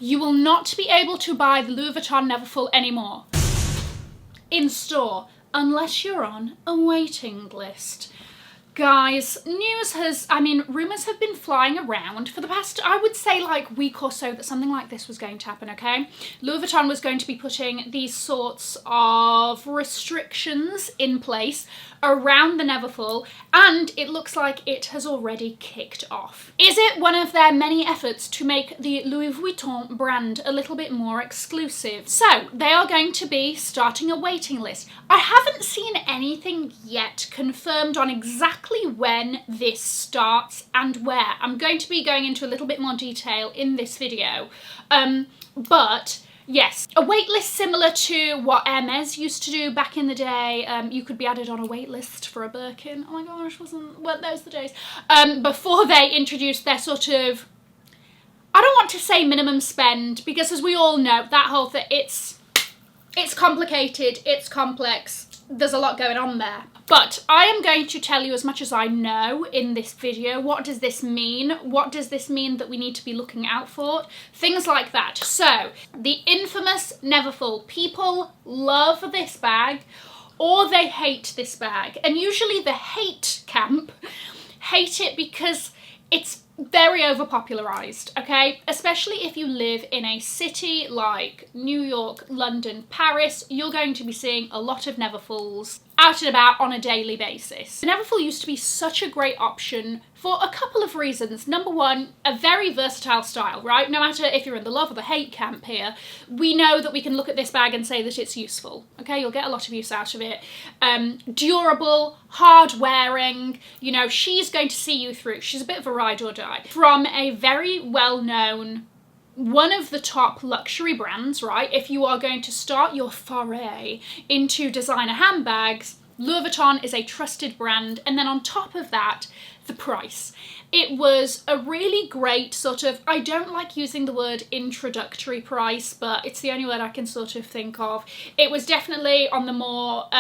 You will not be able to buy the Louis Vuitton Neverfull anymore in store unless you're on a waiting list. Guys, rumours have been flying around for the past, I would say, like, week or so that something like this was going to happen, okay? Louis Vuitton was going to be putting these sorts of restrictions in place around the Neverfull, and it looks like it has already kicked off. Is it one of their many efforts to make the Louis Vuitton brand a little bit more exclusive? So, they are going to be starting a waiting list. I haven't seen anything yet confirmed on exactly when this starts and where. I'm going to be going into a little bit more detail in this video, but yes, a waitlist similar to what Hermes used to do back in the day. You could be added on a waitlist for a Birkin. Oh my gosh, weren't those the days? Before they introduced their sort of, I don't want to say minimum spend, because as we all know, that whole thing, it's complicated, it's complex, there's a lot going on there. But I am going to tell you as much as I know in this video. What does this mean? What does this mean that we need to be looking out for? Things like that. So, the infamous Neverfull. People love this bag or they hate this bag. And usually the hate camp hate it because it's very overpopularized, okay? Especially if you live in a city like New York, London, Paris, you're going to be seeing a lot of Neverfulls out and about on a daily basis. The Neverfull used to be such a great option for a couple of reasons. Number one, a very versatile style, right? No matter if you're in the love or the hate camp here, we know that we can look at this bag and say that it's useful, okay? You'll get a lot of use out of it. Durable, hard wearing, you know, she's going to see you through. She's a bit of a ride or die. From a very well-known, one of the top luxury brands, right? If you are going to start your foray into designer handbags, Louis Vuitton is a trusted brand. And then on top of that, the price. It was a really great sort of, I don't like using the word introductory price, but it's the only word I can sort of think of. It was definitely on the more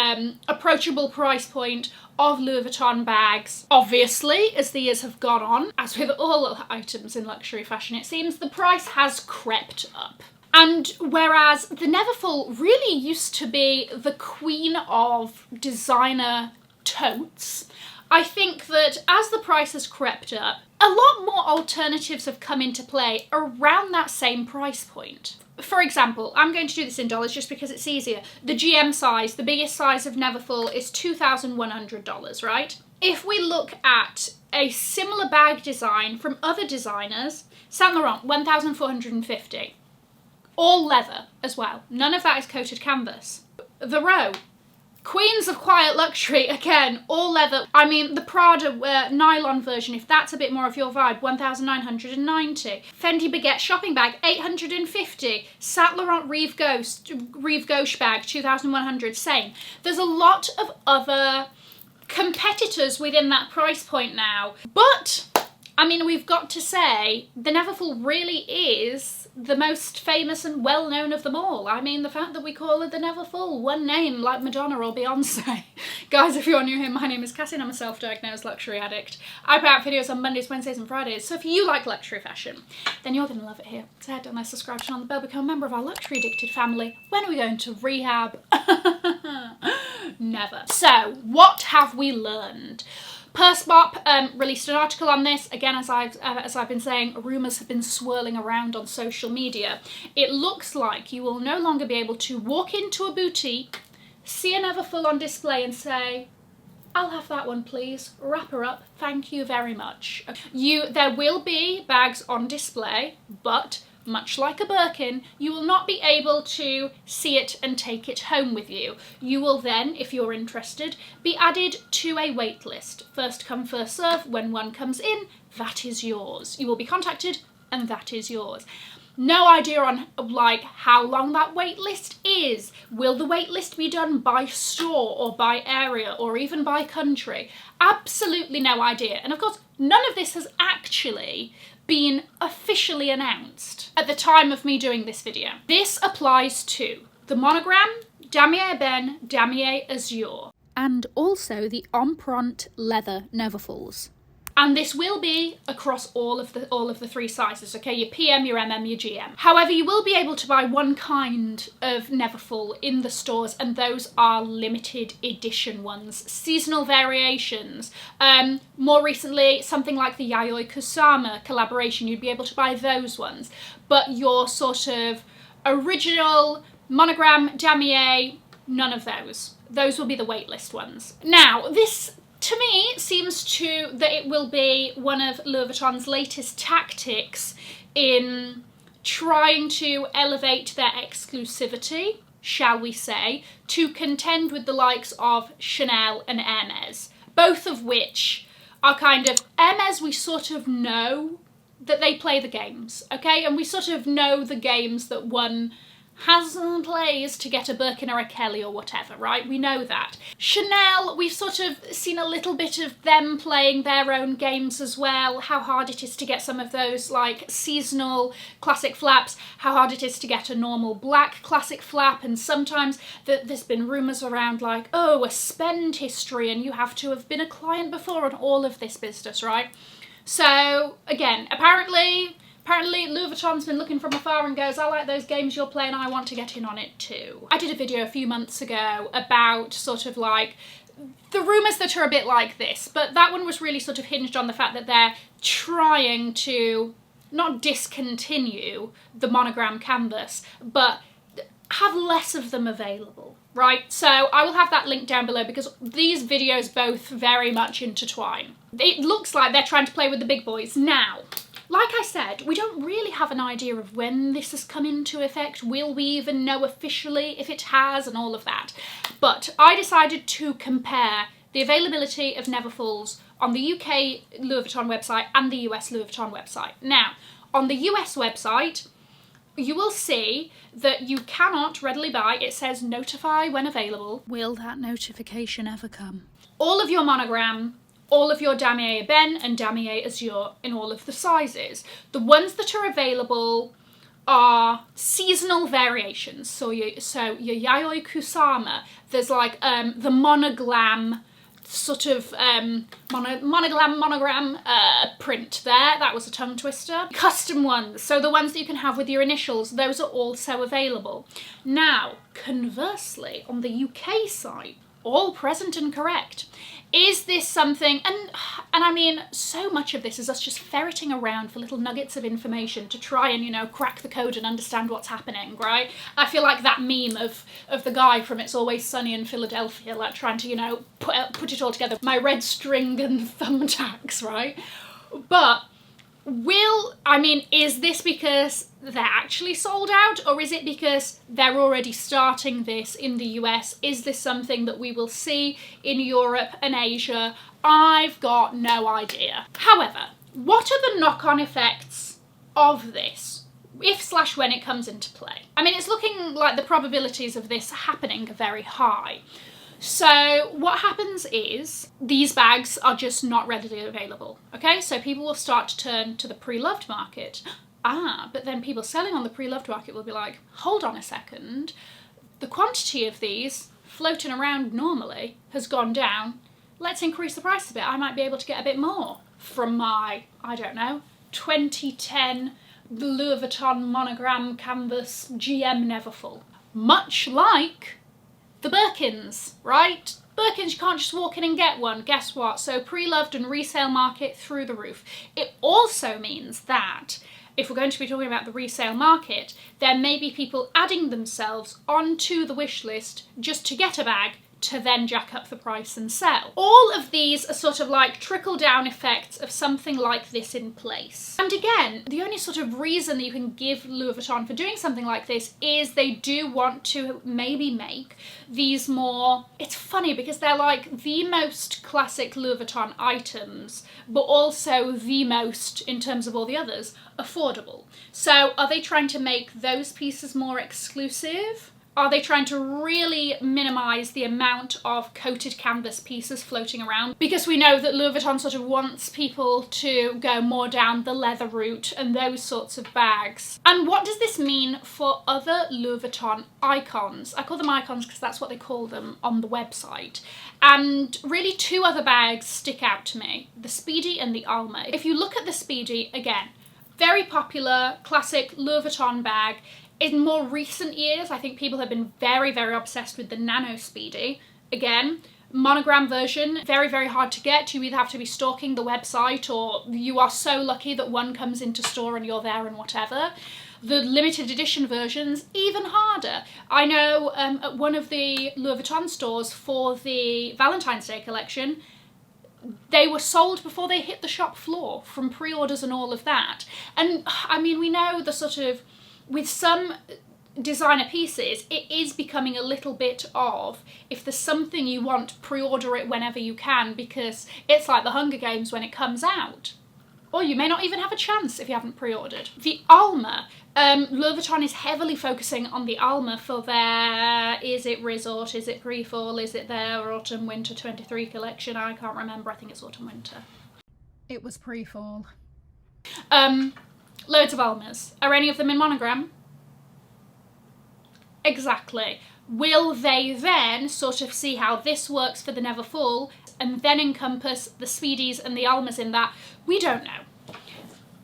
approachable price point of Louis Vuitton bags. Obviously, as the years have gone on, as with all items in luxury fashion, it seems the price has crept up. And whereas the Neverfull really used to be the queen of designer totes, I think that as the price has crept up, a lot more alternatives have come into play around that same price point. For example, I'm going to do this in dollars just because it's easier. The GM size, the biggest size of Neverfull, is $2,100, right? If we look at a similar bag design from other designers, Saint Laurent, $1,450. All leather as well. None of that is coated canvas. The Row, queens of quiet luxury, again, all leather. I mean, the Prada nylon version, if that's a bit more of your vibe, $1,990. Fendi Baguette shopping bag, $850. Saint Laurent Rive Gauche bag, $2,100, same. There's a lot of other competitors within that price point now. But, I mean, we've got to say, the Neverfull really is the most famous and well-known of them all. I mean, the fact that we call it the Neverfull, one name like Madonna or Beyonce. Guys, if you're new here, my name is Cassie and I'm a self-diagnosed luxury addict. I put out videos on Mondays, Wednesdays and Fridays, so if you like luxury fashion, then you're going to love it here. So head down there, subscribe, turn on the bell, become a member of our luxury addicted family. When are we going to rehab? Never. So, what have we learned? Pursebop released an article on this. Again, as I've been saying, rumours have been swirling around on social media. It looks like you will no longer be able to walk into a boutique, see a Neverfull on display and say, I'll have that one please, wrap her up, thank you very much. There will be bags on display, but much like a Birkin, you will not be able to see it and take it home with you. You will then, if you're interested, be added to a wait list. First come, first serve. When one comes in, that is yours. You will be contacted and that is yours. No idea on like how long that wait list is. Will the wait list be done by store or by area or even by country? Absolutely no idea. And of course, none of this has actually been officially announced at the time of me doing this video. This applies to the monogram, Damier Ebene, Damier Azur, and also the Empreinte leather Neverfulls. And this will be across all of the three sizes, okay? Your PM, your MM, your GM. However, you will be able to buy one kind of Neverfull in the stores, and those are limited edition ones, seasonal variations. More recently, something like the Yayoi Kusama collaboration, you'd be able to buy those ones. But your sort of original monogram damier, none of those. Those will be the waitlist ones. Now, this to me seems that it will be one of Louis Vuitton's latest tactics in trying to elevate their exclusivity, shall we say, to contend with the likes of Chanel and Hermes, both of which are kind of, Hermes we sort of know that they play the games, okay? And we sort of know the games that one has and plays to get a Birkin or a Kelly or whatever, right? We know that. Chanel, we've sort of seen a little bit of them playing their own games as well, how hard it is to get some of those like seasonal classic flaps, how hard it is to get a normal black classic flap, and sometimes there's been rumours around like, oh, a spend history and you have to have been a client before and all of this business, right? So again, apparently Louis Vuitton's been looking from afar and goes, I like those games you're playing, I want to get in on it too. I did a video a few months ago about sort of like the rumours that are a bit like this, but that one was really sort of hinged on the fact that they're trying to not discontinue the monogram canvas, but have less of them available, right? So I will have that link down below because these videos both very much intertwine. It looks like they're trying to play with the big boys. Now, like I said, we don't really have an idea of when this has come into effect. Will we even know officially if it has and all of that? But I decided to compare the availability of Neverfulls on the UK Louis Vuitton website and the US Louis Vuitton website. Now, on the US website, you will see that you cannot readily buy, it says notify when available. Will that notification ever come? All of your monogram, all of your damier Ben and damier Azure in all of the sizes. The ones that are available are seasonal variations. So your Yayoi Kusama, there's like the monoglam sort of monogram print there. That was a tongue twister. Custom ones, so the ones that you can have with your initials, those are also available. Now, conversely, on the UK side, all present and correct. Is this something, and I mean, so much of this is us just ferreting around for little nuggets of information to try and, you know, crack the code and understand what's happening, right? I feel like that meme of the guy from It's Always Sunny in Philadelphia, like trying to, you know, put it all together. My red string and thumbtacks, right? But is this because they're actually sold out, or is it because they're already starting this in the US? Is this something that we will see in Europe and Asia? I've got no idea. However, what are the knock-on effects of this, if/when it comes into play? I mean, it's looking like the probabilities of this happening are very high. So what happens is these bags are just not readily available, okay? So people will start to turn to the pre-loved market. But then people selling on the pre-loved market will be like, hold on a second, the quantity of these floating around normally has gone down. Let's increase the price a bit. I might be able to get a bit more from my, I don't know, 2010 Louis Vuitton monogram canvas GM Neverfull. Much like the Birkins, right? Birkins, you can't just walk in and get one. Guess what? So pre-loved and resale market through the roof. It also means that if we're going to be talking about the resale market, there may be people adding themselves onto the wish list just to get a bag to then jack up the price and sell. All of these are sort of like trickle-down effects of something like this in place. And again, the only sort of reason that you can give Louis Vuitton for doing something like this is they do want to maybe make these more, it's funny because they're like the most classic Louis Vuitton items, but also the most, in terms of all the others, affordable. So are they trying to make those pieces more exclusive? Are they trying to really minimise the amount of coated canvas pieces floating around? Because we know that Louis Vuitton sort of wants people to go more down the leather route and those sorts of bags. And what does this mean for other Louis Vuitton icons? I call them icons because that's what they call them on the website. And really two other bags stick out to me, the Speedy and the Alma. If you look at the Speedy, again, very popular, classic Louis Vuitton bag. In more recent years, I think people have been very, very obsessed with the Nano Speedy. Again, monogram version, very, very hard to get. You either have to be stalking the website or you are so lucky that one comes into store and you're there and whatever. The limited edition versions, even harder. I know at one of the Louis Vuitton stores for the Valentine's Day collection, they were sold before they hit the shop floor from pre-orders and all of that. And I mean, we know the sort of, with some designer pieces, it is becoming a little bit of, if there's something you want, pre-order it whenever you can, because it's like the Hunger Games when it comes out. Or you may not even have a chance if you haven't pre-ordered. The Alma, Louis Vuitton is heavily focusing on the Alma for their, is it resort, is it pre-fall, is it their autumn-winter 23 collection? I can't remember, I think it's autumn-winter. It was pre-fall. Loads of Almas. Are any of them in monogram? Exactly. Will they then sort of see how this works for the Neverfull and then encompass the Speedies and the Almas in that? We don't know.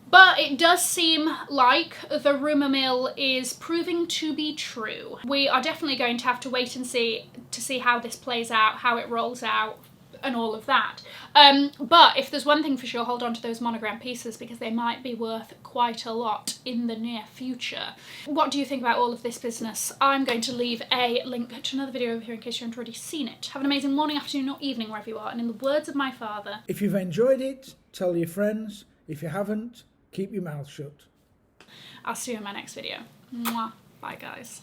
But it does seem like the rumour mill is proving to be true. We are definitely going to have to wait and see how this plays out, how it rolls out, and all of that. But if there's one thing for sure, hold on to those monogram pieces because they might be worth quite a lot in the near future. What do you think about all of this business? I'm going to leave a link to another video over here in case you haven't already seen it. Have an amazing morning, afternoon or evening wherever you are, and in the words of my father, if you've enjoyed it, tell your friends. If you haven't, keep your mouth shut. I'll see you in my next video. Mwah. Bye guys.